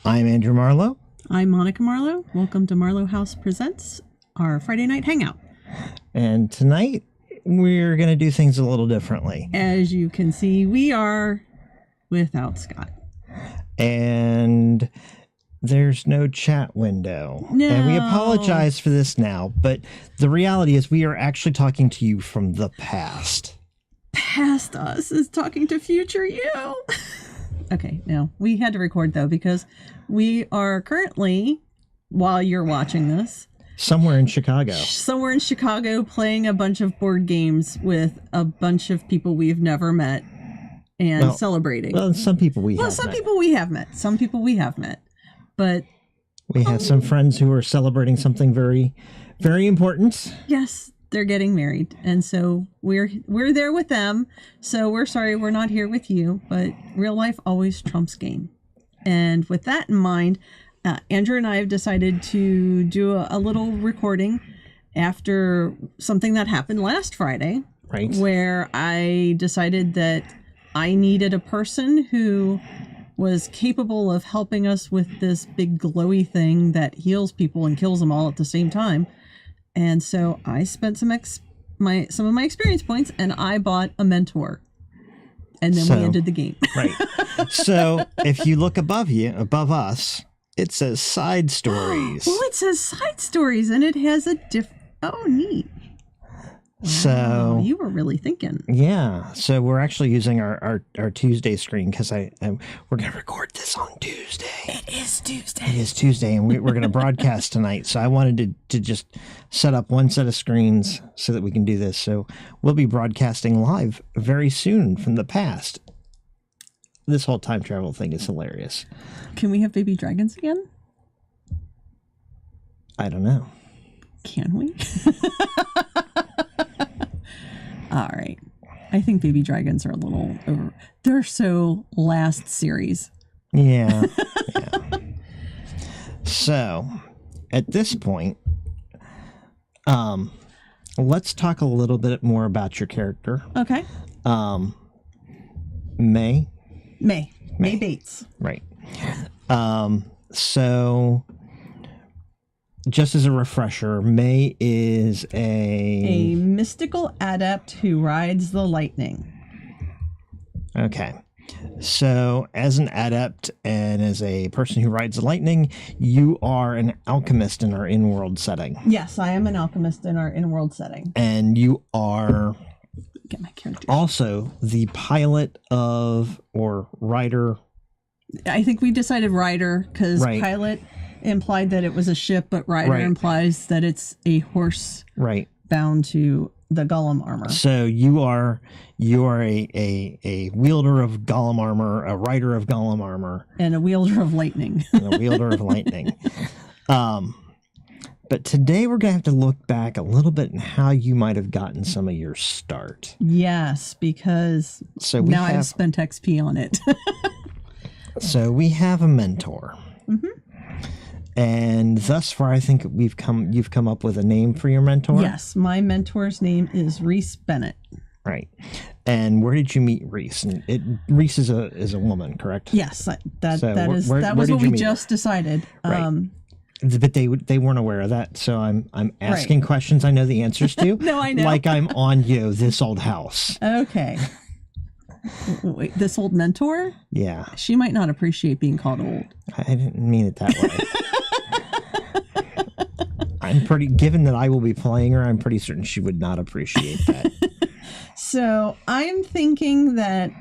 I'm Andrew Marlowe. I'm Monica Marlowe. Welcome to Marlowe House Presents, our Friday night hangout. And tonight, we're going to do things a little differently. As you can see, we are without Scott. And there's no chat window. No. And we apologize for this now, but the reality is we are actually talking to you from the past. Past us is talking to future you. Okay, no. We had to record, though, because we are currently, while you're watching this, somewhere in Chicago. Somewhere in Chicago playing a bunch of board games with a bunch of people we've never met and celebrating. Well, some people we have met. Some people we have met. Some people we have met. But we have some friends who are celebrating something very, very important. Yes, they're getting married. And so we're there with them. So we're sorry we're not here with you, but real life always trumps game. And with that in mind, Andrew and I have decided to do a little recording after something that happened last Friday. Right. Where I decided that I needed a person who was capable of helping us with this big glowy thing that heals people and kills them all at the same time. And so I spent some of my experience points and I bought a mentor. And then we ended the game. Right. So if you look above us, it says side stories. Well, it says side stories and it has a oh, neat. So you were really thinking. Yeah. So we're actually using our Tuesday screen because we're going to record this on Tuesday. It is Tuesday. It is Tuesday, and we're going to broadcast tonight. So I wanted to just set up one set of screens so that we can do this. So we'll be broadcasting live very soon from the past. This whole time travel thing is hilarious. Can we have baby dragons again? I don't know. Can we? All right. I think baby dragons are a little over. They're so last series. Yeah. So, at this point, let's talk a little bit more about your character. Okay. May Bates. Right. So, just as a refresher, May is a mystical adept who rides the lightning. Okay. So, as an adept and as a person who rides the lightning, you are an alchemist in our in-world setting. Yes, I am an alchemist in our in-world setting. And you are get my character. Also the pilot of, or rider. I think we decided rider because pilot implied that it was a ship, but rider implies that it's a horse bound to the golem armor. So you are a wielder of golem armor, a rider of golem armor, and a wielder of lightning. But today we're going to have to look back a little bit and how you might have gotten some of your start. Yes, because now I've spent XP on it. So we have a mentor. Mm-hmm. And thus far, I think you've come up with a name for your mentor. Yes, my mentor's name is Reece Bennett. Right. And where did you meet Reece? And Reece is a woman, correct? Yes, that was what we just decided. Right. But they weren't aware of that, so I'm asking questions I know the answers to. No, I know. Like I'm on This Old House. Okay. Wait, this old mentor? Yeah. She might not appreciate being called old. I didn't mean it that way. Given that I will be playing her, I'm pretty certain she would not appreciate that. So I'm thinking that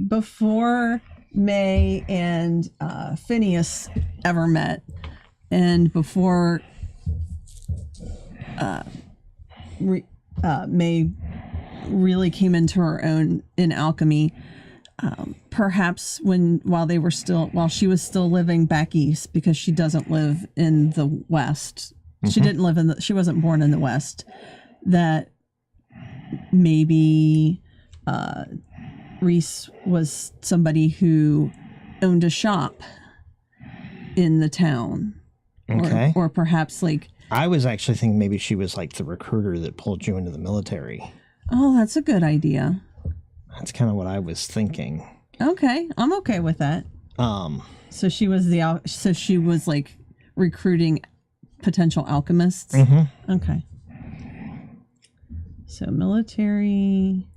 before May and Phineas ever met, and before May really came into her own in alchemy, perhaps while she was still living back east, because she doesn't live in the West. Mm-hmm. She wasn't born in the West, that maybe Reece was somebody who owned a shop in the town. Okay. Or perhaps I was actually thinking maybe she was like the recruiter that pulled you into the military. Oh, that's a good idea. That's kind of what I was thinking. Okay. I'm okay with that. So she was like recruiting potential alchemists. Mm-hmm. Okay. So military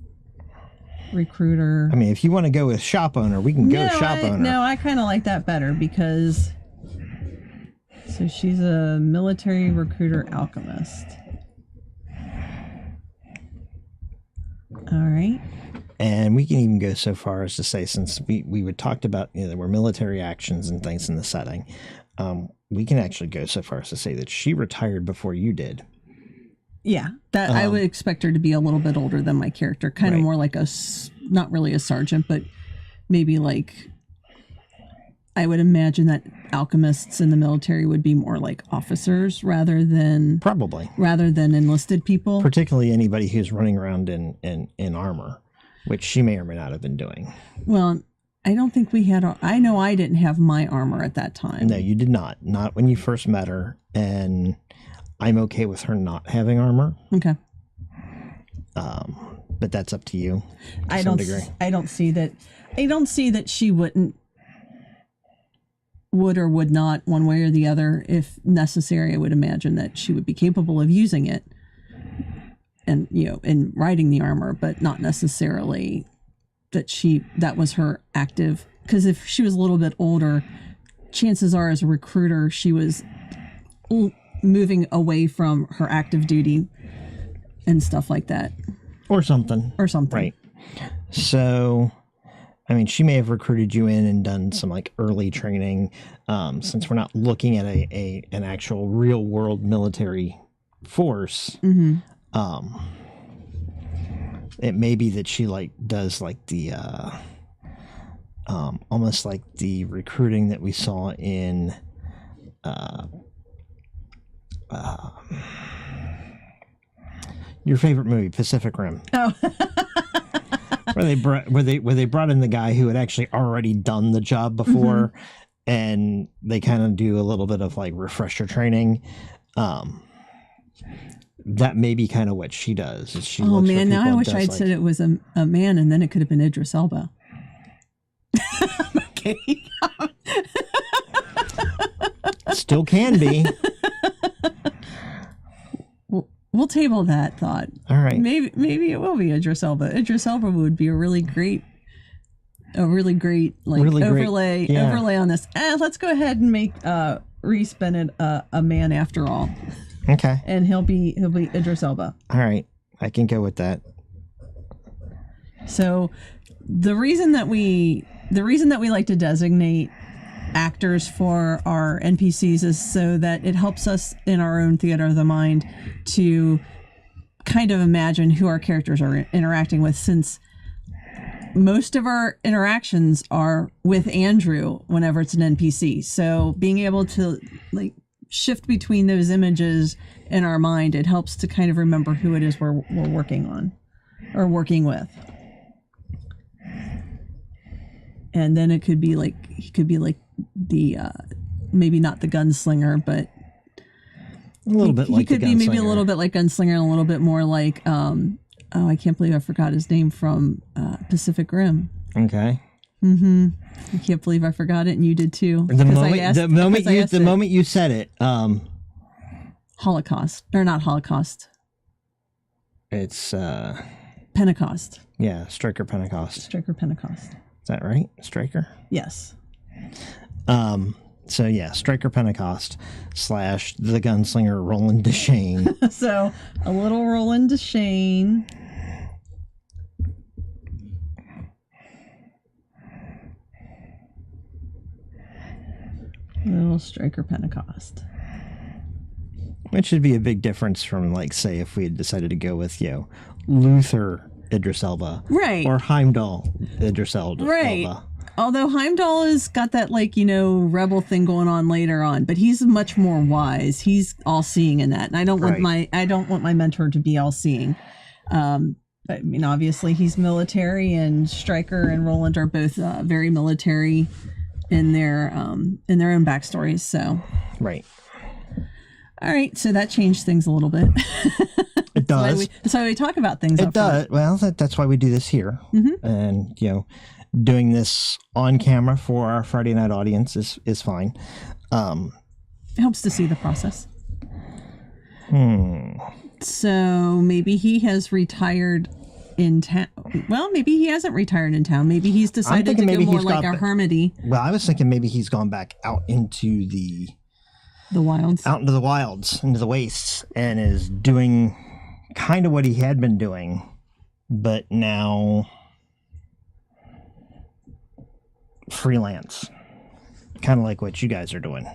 recruiter. I mean, if you want to go with shop owner, we can go shop owner. No, I kind of like that better because. So she's a military recruiter alchemist. All right. And we can even go so far as to say, since we would talked about, there were military actions and things in the setting, we can actually go so far as to say that she retired before you did. Yeah, that I would expect her to be a little bit older than my character, kind of more like not really a sergeant, but maybe like, I would imagine that alchemists in the military would be more like officers rather than enlisted people. Particularly anybody who's running around in armor, which she may or may not have been doing. Well, I don't think we had. I know I didn't have my armor at that time. No, you did not. Not when you first met her, and I'm okay with her not having armor. Okay. But that's up to you. I don't see that she would or would not, one way or the other. If necessary, I would imagine that she would be capable of using it and, in riding the armor, but not necessarily that was her active. Because if she was a little bit older, chances are as a recruiter, she was moving away from her active duty and stuff like that. Or something. Right. So, I mean, she may have recruited you in and done some like early training. Since we're not looking at an actual real world military force, it may be that she like does like the almost like the recruiting that we saw in your favorite movie, Pacific Rim. Oh. where they brought in the guy who had actually already done the job before, and they kind of do a little bit of like refresher training. That may be kind of what she does. Is she looks for now I wish I'd said it was a man, and then it could have been Idris Elba. Okay. Still can be. We'll table that thought. All right. Maybe it will be Idris Elba. Idris Elba would be a really great overlay on this. Let's go ahead and make Reece Bennett a man after all. Okay. And he'll be Idris Elba. All right. I can go with that. So the reason that we like to designate actors for our NPCs is so that it helps us in our own theater of the mind to kind of imagine who our characters are interacting with, since most of our interactions are with Andrew whenever it's an NPC. So being able to like shift between those images in our mind, it helps to kind of remember who it is we're working on or working with. And then he could be like the maybe not the gunslinger, but a little bit like he could be maybe a little bit like gunslinger and a little bit more like I can't believe I forgot his name from Pacific Rim. Okay. I can't believe I forgot it, and you did too. The moment you said it, Holocaust or not Holocaust? It's Pentecost. Yeah, Striker Pentecost. Striker Pentecost. Is that right? Striker? Yes. So yeah, Striker Pentecost / the gunslinger Roland Deschain. So a little Roland Deschain. Little Striker Pentecost. Which would be a big difference from, like, say, if we had decided to go with, Luther Idris Elba. Right. Or Heimdall Idris Elba. Right. Although Heimdall has got that, rebel thing going on later on, but he's much more wise. He's all-seeing in that. And I don't want my mentor to be all-seeing. I mean, obviously he's military, and Stryker and Roland are both very military in their own backstories. So right. All right, so that changed things a little bit. It does. That's why we talk about things. It does. Well, that's why we do this here, and doing this on camera for our Friday night audience is fine. It helps to see the process. So maybe he has retired in town. Well, maybe he hasn't retired in town. Maybe he's decided to go more like a hermity. Well, I was thinking maybe he's gone back out into the wilds. Out into the wilds, into the wastes, and is doing kind of what he had been doing, but now freelance. Kind of like what you guys are doing.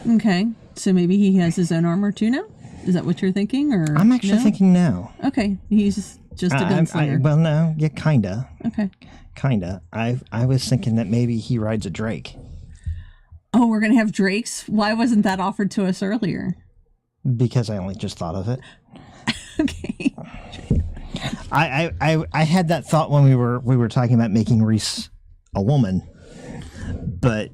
Okay. So maybe he has his own armor too now? Is that what you're thinking? Or I'm actually thinking no. Okay. He's just a gunslinger. Well, no. Yeah, kinda. Okay. Kinda. I was thinking that maybe he rides a drake. Oh, we're going to have drakes? Why wasn't that offered to us earlier? Because I only just thought of it. Okay. I had that thought when we were talking about making Reece a woman, but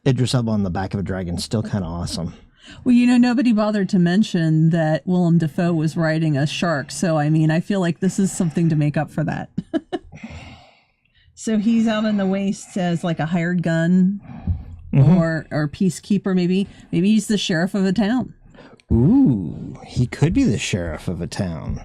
Idris Elba on the back of a dragon is still kind of awesome. Well, nobody bothered to mention that Willem Dafoe was riding a shark, so I feel like this is something to make up for that. So he's out in the wastes as like a hired gun, or peacekeeper, maybe. Maybe he's the sheriff of a town. Ooh, he could be the sheriff of a town.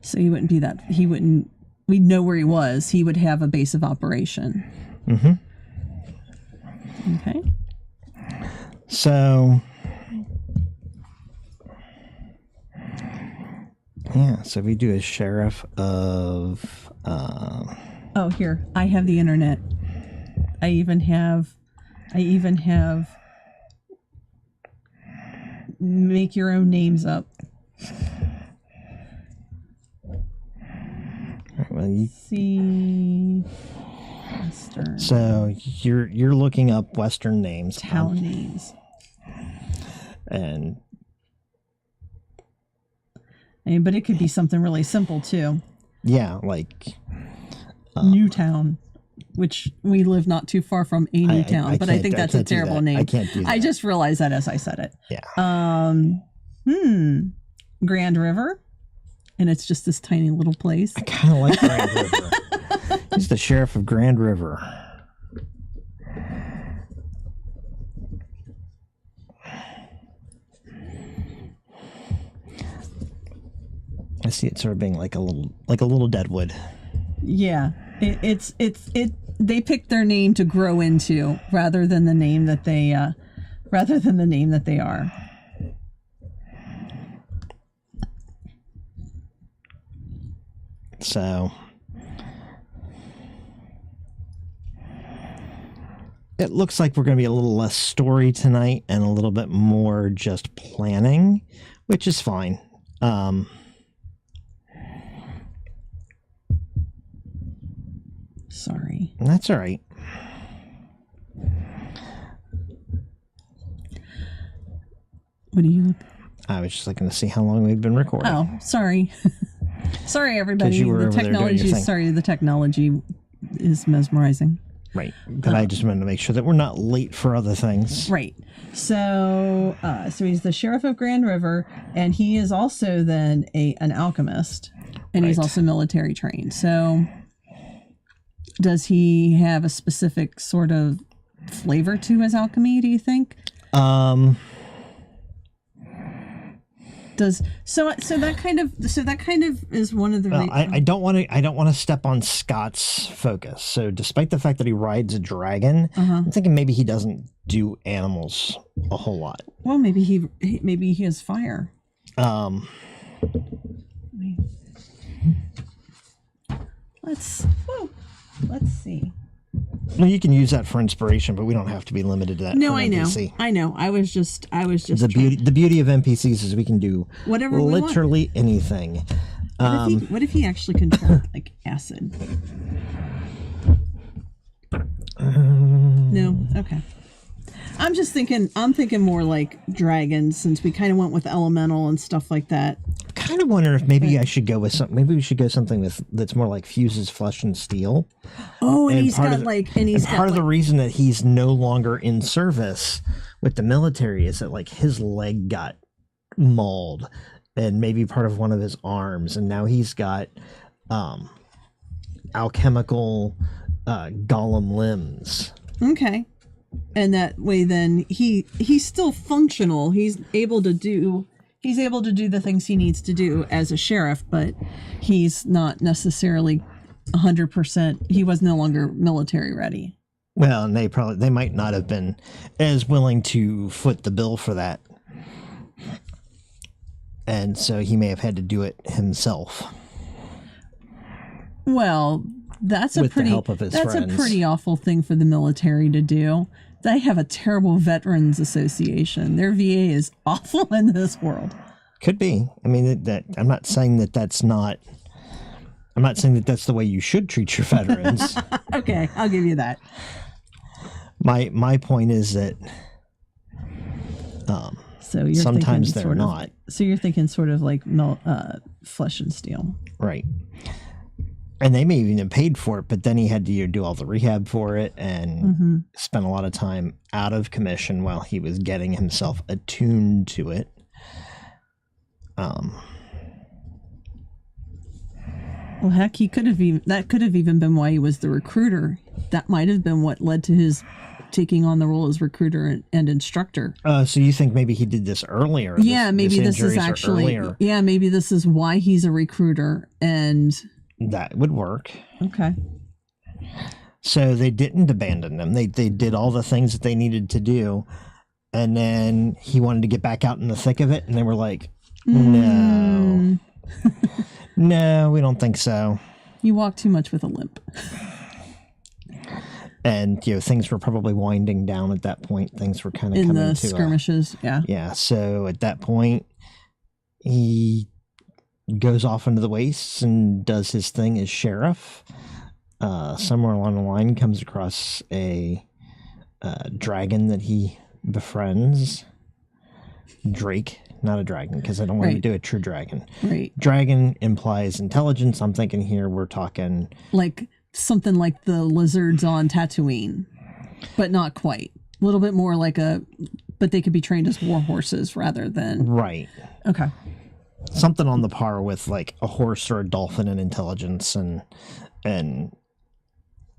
So he wouldn't be that. He wouldn't. We'd know where he was. He would have a base of operation. Okay. So, yeah. So we do a sheriff of. Oh, here I have the internet. I even have. Make your own names up. Well, you see Western. So you're looking up Western names, town names, and but it could be something really simple too. Yeah, like Newtown, which we live not too far from a new town, but I think that's a terrible name. I can't do that. I just realized that as I said it. Yeah. Grand River. And it's just this tiny little place. I kind of like Grand River. He's the sheriff of Grand River. I see it sort of being like a little Deadwood. Yeah, it's they picked their name to grow into rather than the name that they are. So it looks like we're going to be a little less story tonight and a little bit more just planning, which is fine. Sorry. That's all right. What are you looking? I was just looking to see how long we've been recording. Oh, sorry. Sorry, everybody. The technology is mesmerizing. Right. But I just wanted to make sure that we're not late for other things. Right. So he's the sheriff of Grand River, and he is also then an alchemist, and he's also military trained. So does he have a specific sort of flavor to his alchemy, do you think? So that kind of is one of the. Well, I don't want to step on Scott's focus. So despite the fact that he rides a dragon, I'm thinking maybe he doesn't do animals a whole lot. Well, maybe he has fire. Let's see. Well, you can use that for inspiration, but we don't have to be limited to that. No, I know. I know. I was just. The beauty of NPCs is we can do whatever literally anything. What if he actually controlled like acid? No. Okay. I'm just thinking. I'm thinking more like dragons, since we kind of went with elemental and stuff like that. kind of wonder if maybe I should go with something. Maybe we should go something that's more like fuses flesh and steel. Oh, and he's part got of, like, and he's got part of like, the reason that he's no longer in service with the military is that like his leg got mauled, and maybe part of one of his arms, and now he's got alchemical golem limbs. okay. And that way, then he's still functional. He's able to do the things he needs to do as a sheriff, but he's not necessarily 100%. He was no longer military ready. Well, and they might not have been as willing to foot the bill for that, and so he may have had to do it himself. Well, that's with the help of his friends. A pretty awful thing for the military to do. They have a terrible veterans association. Their VA is awful in this world. Could be. I mean, that I'm not saying that that's not. I'm not saying that that's the way you should treat your veterans. Okay, I'll give you that. My point is that so you're sometimes they're not. So you're thinking sort of like flesh and steel, right? And they may even have paid for it, but then he had to do all the rehab for it and spent a lot of time out of commission while he was getting himself attuned to it. Well, heck, that could have even been why he was the recruiter. That might have been what led to his taking on the role as recruiter and instructor. So you think maybe he did this earlier? Yeah, maybe this is actually. Yeah, maybe this is why he's a recruiter, and that would work. Okay. So they didn't abandon him. They did all the things that they needed to do, and then he wanted to get back out in the thick of it, and they were like, "No, no, we don't think so." You walk too much with a limp. And things were probably winding down at that point. Things were kind of in coming the to skirmishes. Yeah. So at that point, he goes off into the wastes and does his thing as sheriff. Somewhere along the line, comes across a dragon that he befriends. Drake, not a dragon, because I don't want to do a true dragon. Right. Dragon implies intelligence. I'm thinking here we're talking like something like the lizards on Tatooine, but not quite. A little bit more like but they could be trained as war horses rather than. Right. Okay. Something on the par with like a horse or a dolphin in intelligence and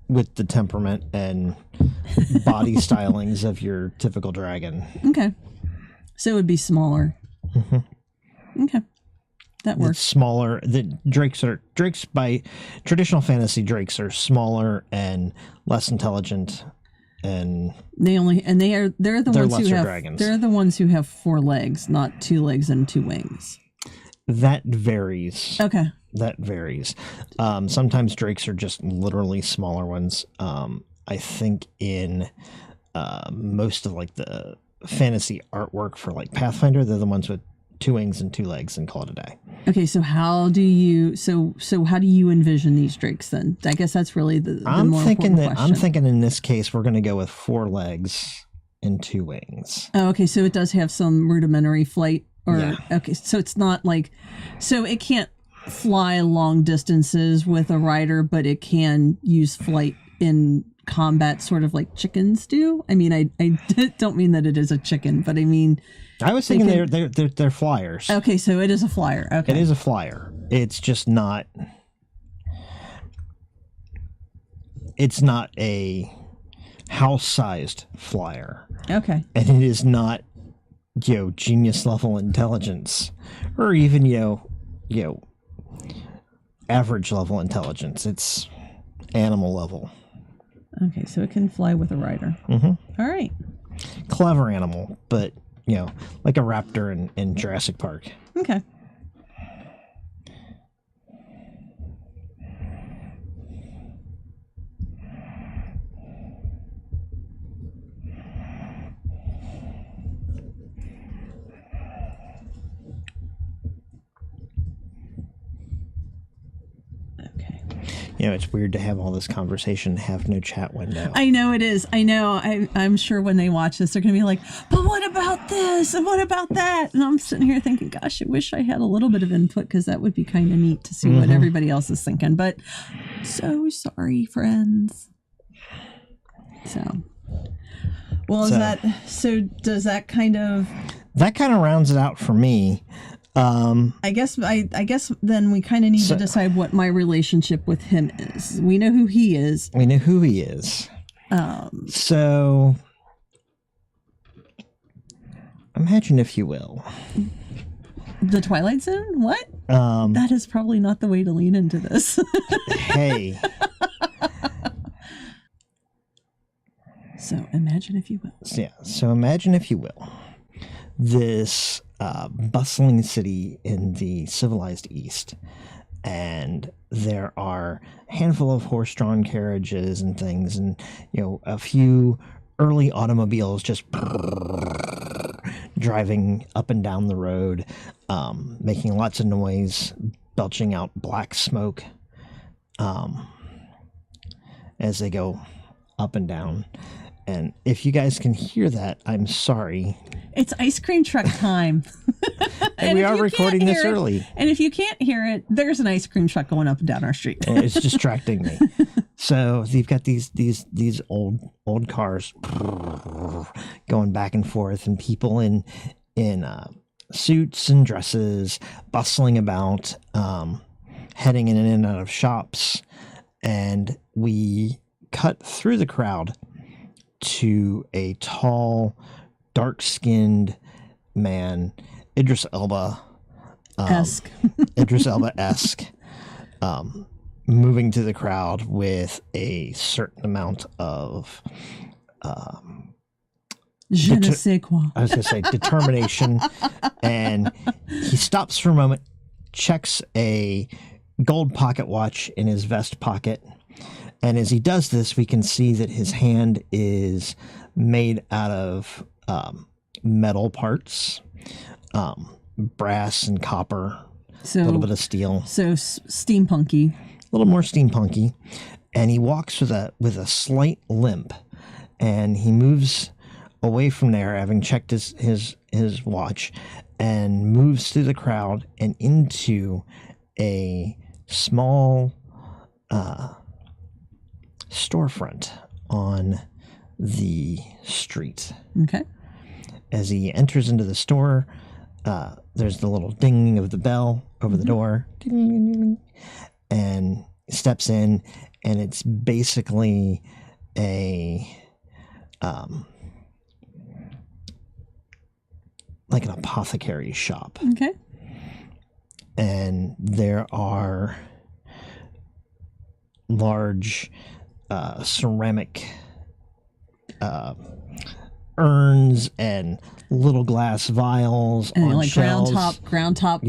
with the temperament and body stylings of your typical dragon. Okay. So it would be smaller. Mm-hmm. Okay. That works. It's smaller. The drakes by traditional fantasy, drakes are smaller and less intelligent, and they're the ones who have dragons. They're the ones who have 4 legs, not 2 legs and 2 wings. That varies. Okay. That varies. Sometimes drakes are just literally smaller ones. I think in most of like the fantasy artwork for like Pathfinder, they're the ones with 2 wings and 2 legs and call it a day. Okay, so how do you envision these drakes then? I guess that's really the more important question. I'm thinking in this case we're going to go with 4 legs and 2 wings. Oh, okay, so it does have some rudimentary flight, okay, so it's not like, so it can't fly long distances with a rider, but it can use flight in combat, sort of like chickens do. I mean, I don't mean that it is a chicken, but I mean, I was thinking they're flyers. Okay, so it is a flyer. Okay, it is a flyer. It's just not. It's not a house-sized flyer. Okay, and it is not, genius level intelligence, or even average level intelligence. It's animal level. Okay, so it can fly with a rider. Mm-hmm. All right. Clever animal, but like a raptor in Jurassic Park. Okay. it's weird to have all this conversation and have no chat window. I know it is. I know. I'm sure when they watch this, they're going to be like, but what about this? And what about that? And I'm sitting here thinking, gosh, I wish I had a little bit of input, because that would be kind of neat to see what everybody else is thinking. But so sorry, friends. So, well, does that kind of... That kind of rounds it out for me. I guess then we kind of need to decide what my relationship with him is. We know who he is. So imagine, if you will, the Twilight Zone. What? That is probably not the way to lean into this. Hey. So imagine, if you will. So imagine, if you will, this bustling city in the civilized East, and there are a handful of horse-drawn carriages and things, and a few early automobiles just driving up and down the road, making lots of noise, belching out black smoke as they go up and down. And if you guys can hear that, I'm sorry. It's ice cream truck time. And we are recording this early. And if you can't hear it, there's an ice cream truck going up and down our street. And it's distracting me. So you've got these old cars going back and forth, and people in suits and dresses bustling about, heading in and out of shops. And we cut through the crowd to a tall, dark-skinned man, Idris Elba-esque, moving to the crowd with a certain amount of je ne sais quoi. I was going to say determination. And he stops for a moment, checks a gold pocket watch in his vest pocket. And as he does this, we can see that his hand is made out of metal parts, brass and copper, a little bit of steel. So steampunky. A little more steampunky. And he walks with a slight limp. And he moves away from there, having checked his watch, and moves through the crowd and into a small storefront on the street. Okay. As he enters into the store, there's the little dinging of the bell over the door. Ding, ding, ding, and steps in, and it's basically a like an apothecary shop. Okay. And there are large ceramic urns and little glass vials and on like shelves. ground top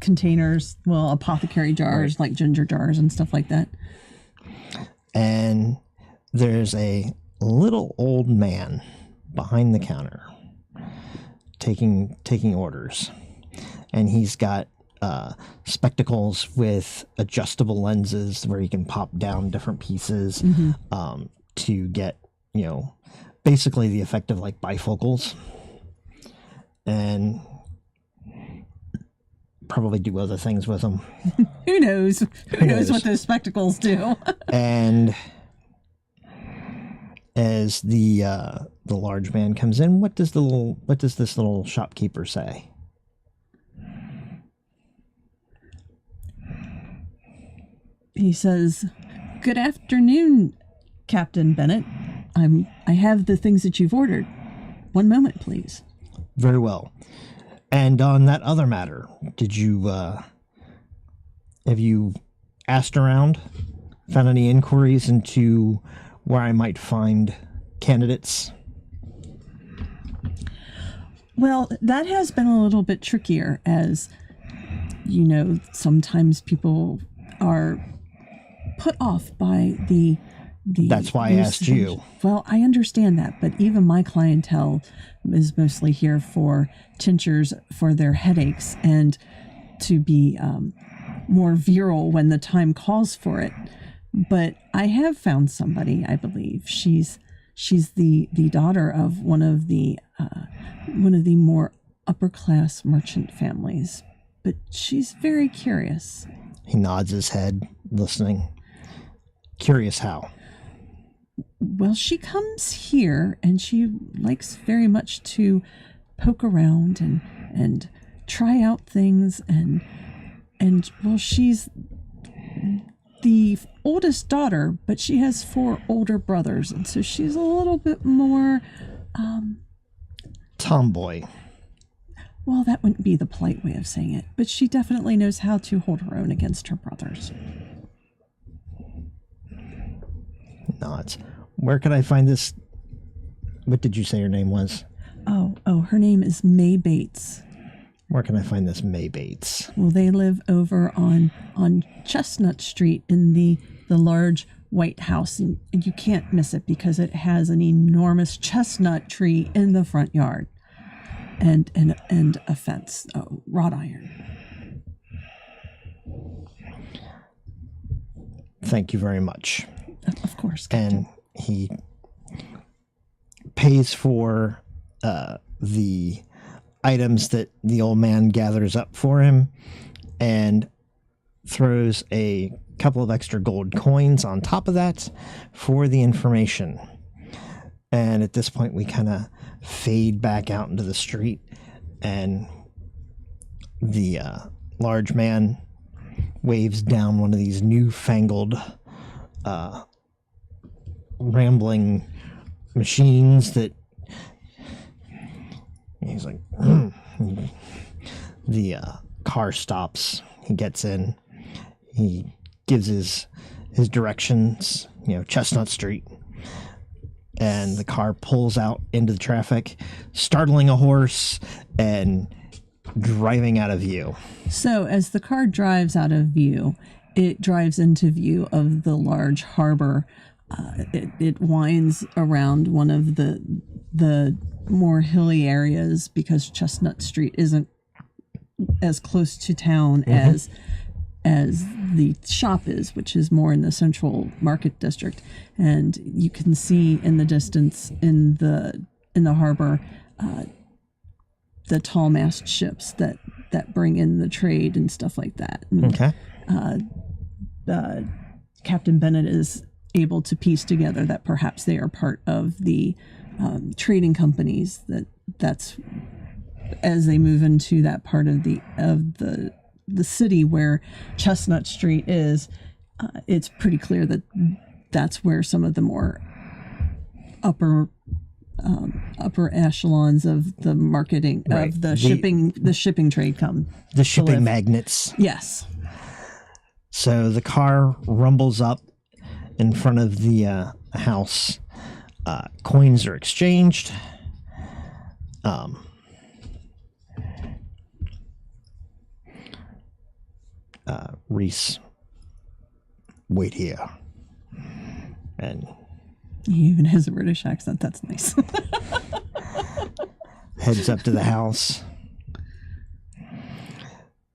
containers, apothecary jars, right, like ginger jars and stuff like that. And there's a little old man behind the counter taking orders, and he's got spectacles with adjustable lenses where you can pop down different pieces to get, basically the effect of like bifocals, and probably do other things with them. Who knows? Who knows what those spectacles do? And as the large man comes in, what does this little shopkeeper say? He says, "Good afternoon, Captain Bennett. I have the things that you've ordered. One moment, please." Very well. And on that other matter, did you have you asked around, found any inquiries into where I might find candidates? Well, that has been a little bit trickier, as sometimes people are put off by the That's why I asked you. Well, I understand that, but even my clientele is mostly here for tinctures for their headaches and to be more virile when the time calls for it. But I have found somebody, I believe. She's the daughter of one of the more upper class merchant families, but she's very curious. He nods his head, listening. Curious how? Well, she comes here and she likes very much to poke around and try out things and well, she's the oldest daughter, but she has 4 older brothers, and so she's a little bit more tomboy. Well, that wouldn't be the polite way of saying it, but she definitely knows how to hold her own against her brothers. Nods. Where could I find this? What did you say her name was? Oh, her name is May Bates. Where can I find this May Bates? Well, they live over on Chestnut Street in the large white house, and you can't miss it because it has an enormous chestnut tree in the front yard. And a fence, wrought iron. Thank you very much. Of course, Captain. And he pays for the items that the old man gathers up for him and throws a couple of extra gold coins on top of that for the information. And at this point, we kind of fade back out into the street, and the large man waves down one of these newfangled rambling machines that he's like, the car stops. He gets in. He gives his directions, Chestnut Street. And the car pulls out into the traffic, startling a horse and driving out of view. So as the car drives out of view, it drives into view of the large harbor. It winds around one of the more hilly areas because Chestnut Street isn't as close to town as the shop is, which is more in the central market district. And you can see in the distance in the harbor the tall mast ships that bring in the trade and stuff like that. And, Captain Bennett is able to piece together that perhaps they are part of the trading companies that's as they move into that part of the city where Chestnut Street is. It's pretty clear that that's where some of the more upper echelons of the marketing of the shipping trade come. The shipping magnates. Yes. So the car rumbles up in front of the house. Coins are exchanged. Reece, wait here. And he even has a British accent. That's nice. Heads up to the house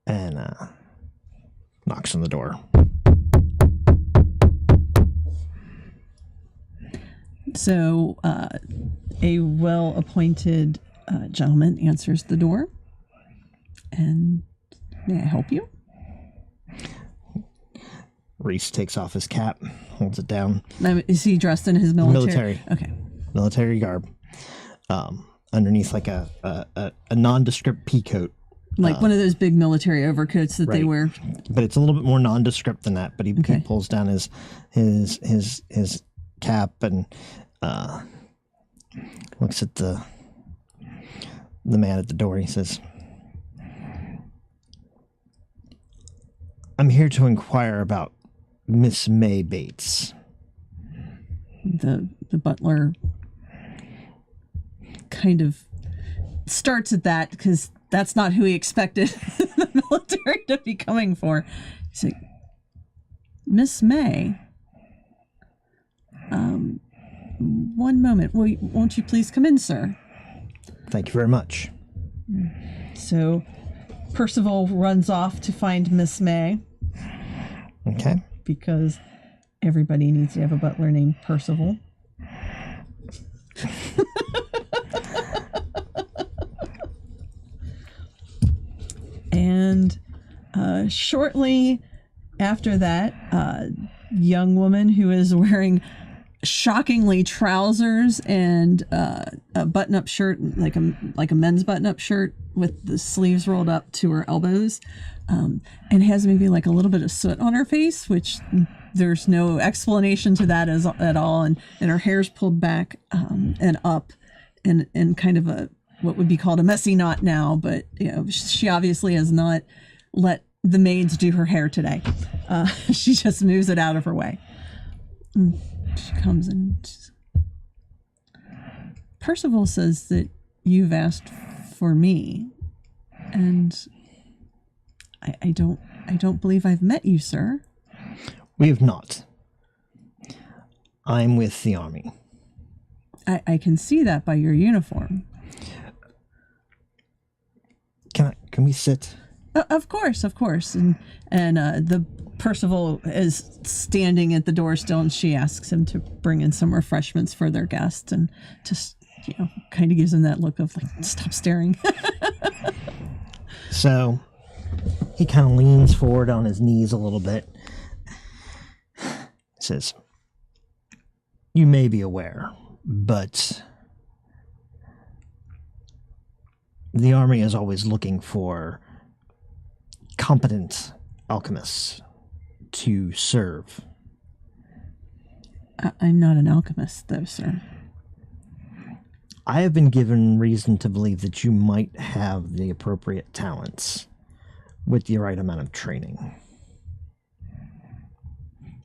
and knocks on the door. So a well-appointed gentleman answers the door. And may I help you? Reece takes off his cap, holds it down. Is he dressed in his military? Okay. Military garb. Underneath like a nondescript pea coat. Like one of those big military overcoats that they wear. But it's a little bit more nondescript than that. But he pulls down his cap and looks at the man at the door. He says, "I'm here to inquire about Miss May Bates." The butler kind of starts at that because that's not who he expected the military to be coming for. He's like, "Miss May, one moment. Won't you please come in, sir?" "Thank you very much." So Percival runs off to find Miss May. Okay. Because everybody needs to have a butler named Percival. And shortly after that, young woman who is wearing shockingly trousers and a button-up shirt, like a men's button-up shirt with the sleeves rolled up to her elbows, and has maybe like a little bit of soot on her face, which there's no explanation to that at all, and her hair's pulled back and up in kind of a what would be called a messy knot now, but she obviously has not let the maids do her hair today. She just moves it out of her way. She comes in. Percival says that you've asked for me, and I don't believe I've met you, sir. We have not. I'm with the army. I can see that by your uniform. Can we sit? Of course, and the Percival is standing at the door still, and she asks him to bring in some refreshments for their guest, and just kind of gives him that look of like, stop staring. So he kind of leans forward on his knees a little bit. Says, "You may be aware, but the army is always looking for competent alchemists to serve." I'm not an alchemist, though, sir. I have been given reason to believe that you might have the appropriate talents with the right amount of training.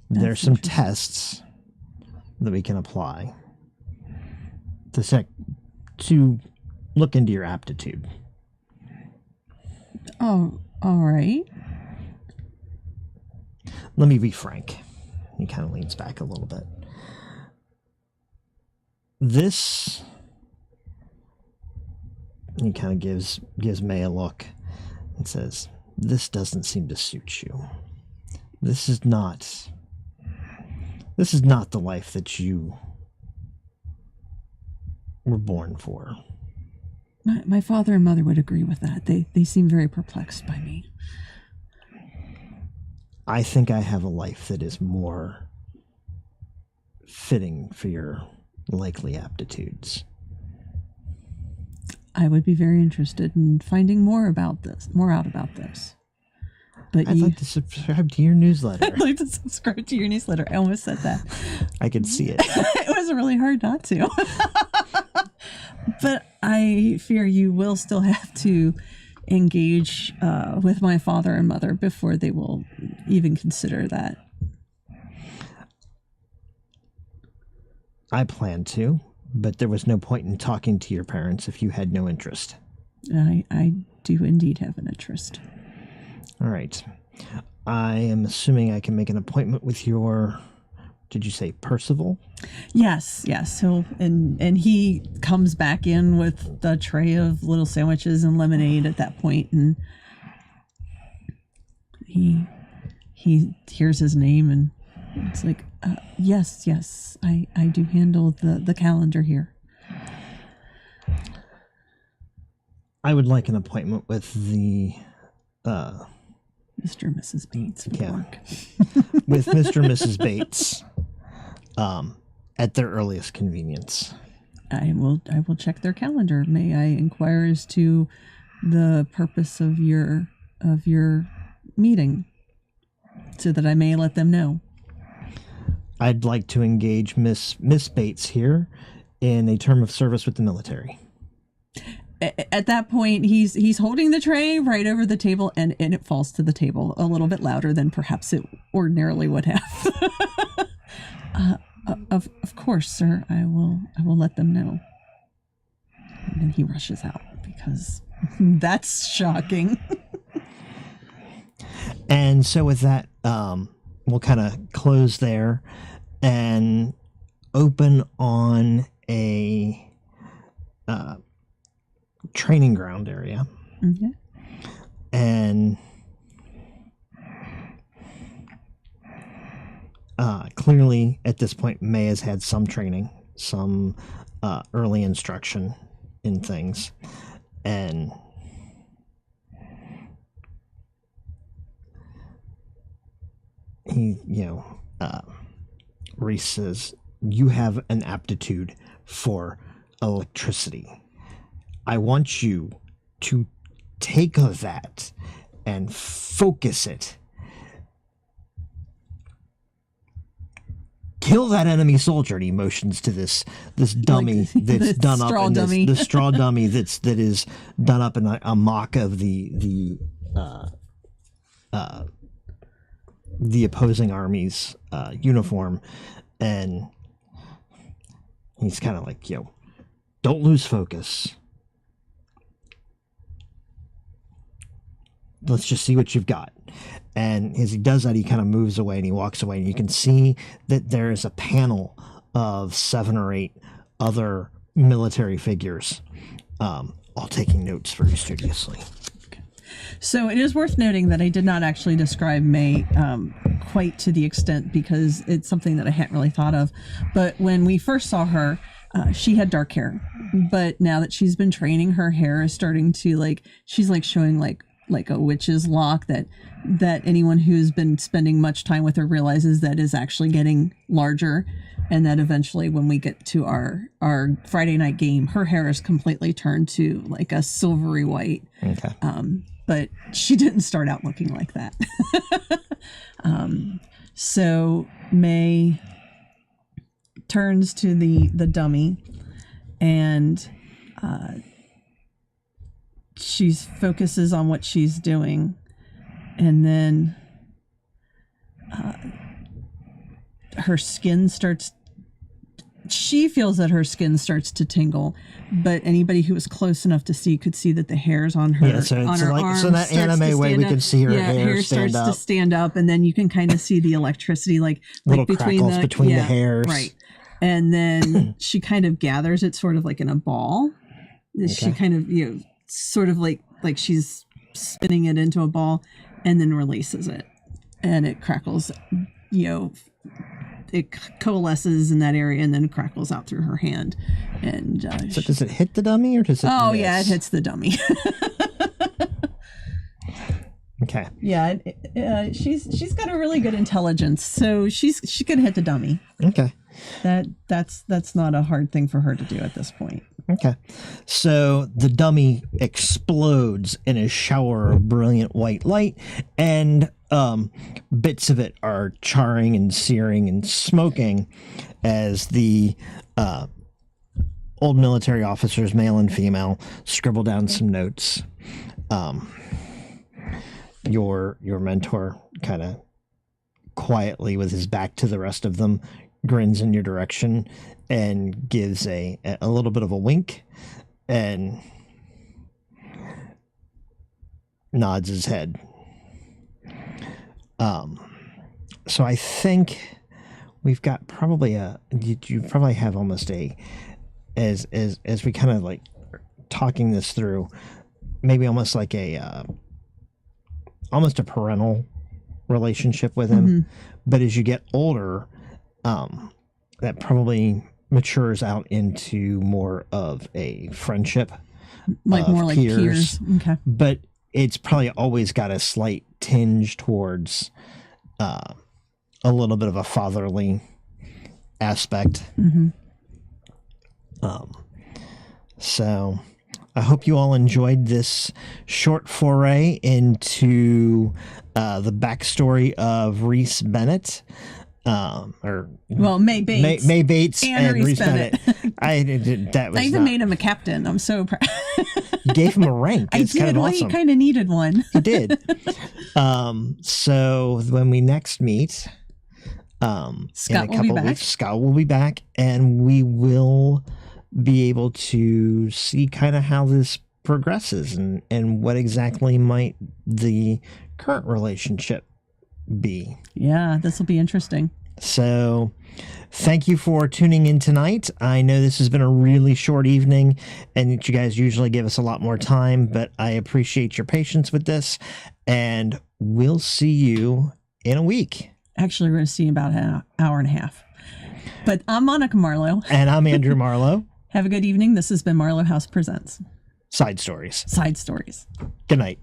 There's some tests that we can apply to look into your aptitude. Oh, all right. Let me be frank. He kind of leans back a little bit. He kind of gives May a look and says, "This doesn't seem to suit you. This is not the life that you were born for." My father and mother would agree with that. They seem very perplexed by me. I think I have a life that is more fitting for your likely aptitudes. I would be very interested in finding more out about this. But I'd like to subscribe to your newsletter. I'd like to subscribe to your newsletter. I almost said that. I could see it. It was really hard not to. But I fear you will still have to engage with my father and mother before they will even consider that. I plan to, but there was no point in talking to your parents if you had no interest. I do indeed have an interest. All right. I am assuming I can make an appointment with your, did you say Percival? Yes. So, and he comes back in with a tray of little sandwiches and lemonade at that point, and he hears his name, and it's like, yes, I do handle the calendar here. I would like an appointment with the Mr. and Mrs. Bates would work. With Mr. and Mrs. Bates at their earliest convenience. I will check their calendar. May I inquire as to the purpose of your meeting so that I may let them know? I'd like to engage Miss Bates here in a term of service with the military. At that point, he's holding the tray right over the table, and it falls to the table a little bit louder than perhaps it ordinarily would have. Of course, sir. I will let them know. And then he rushes out because that's shocking. And so with that, we'll kind of close there and open on a training ground area. Mm-hmm. And clearly at this point, May has had some training, some early instruction in things, and he, Reece says, "You have an aptitude for electricity. I want you to take that and focus it. Kill that enemy soldier." And he motions to this dummy that's done up in this straw dummy that is done up in a mock of the opposing army's uniform, and he's kind of like, don't lose focus. Let's just see what you've got. And as he does that, he kind of moves away and he walks away, and you can see that there is a panel of 7 or 8 other military figures, all taking notes very studiously. So it is worth noting that I did not actually describe May quite to the extent, because it's something that I hadn't really thought of. But when we first saw her, she had dark hair. But now that she's been training, her hair is starting to she's showing like a witch's lock that anyone who's been spending much time with her realizes that is actually getting larger, and that eventually when we get to our Friday night game, her hair is completely turned to like a silvery white. Okay. But she didn't start out looking like that. So May turns to the dummy, and she focuses on what she's doing, and then her skin starts. She feels that her skin starts to tingle, but anybody who was close enough to see could see that the hairs on her arm, so that anime way we can see her hair starts to stand up, and then you can kind of see the electricity, like little between between the hairs, right? And then she kind of gathers it, sort of like in a ball. Okay. She kind of sort of like she's spinning it into a ball, and then releases it, and it crackles. It coalesces in that area and then crackles out through her hand. And so does it hit the dummy, or does it? Oh, yeah, it hits the dummy. Okay. Yeah, she's got a really good intelligence, so she could hit the dummy. Okay. That's not a hard thing for her to do at this point. Okay. So the dummy explodes in a shower of brilliant white light, and bits of it are charring and searing and smoking as the old military officers, male and female, scribble down some notes. Your mentor kind of quietly, with his back to the rest of them, grins in your direction and gives a little bit of a wink and nods his head. So I think we've got probably you probably have almost as we kind of like talking this through, maybe almost like almost a parental relationship with him. Mm-hmm. But as you get older, that probably matures out into more of a friendship, like more like peers. Okay. But it's probably always got a slight tinge towards a little bit of a fatherly aspect. Mm-hmm. So I hope you all enjoyed this short foray into the backstory of Reece Bennett. May Bates. May Bates and Reece Bennett. I even made him a captain. I'm so proud. You gave him a rank. I did. Kind of awesome. He kind of needed one. He did. So when we next meet, Scott will be back. Weeks, Scott will be back, and we will be able to see kind of how this progresses and what exactly might the current relationship be. Yeah, this will be interesting. So thank you for tuning in tonight. I know this has been a really short evening and you guys usually give us a lot more time, but I appreciate your patience with this, and we'll see you in a week. Actually, we're going to see about an hour and a half. But I'm Monica Marlowe. And I'm Andrew Marlowe. Have a good evening. This has been Marlowe House Presents Side Stories. Side Stories. Good night.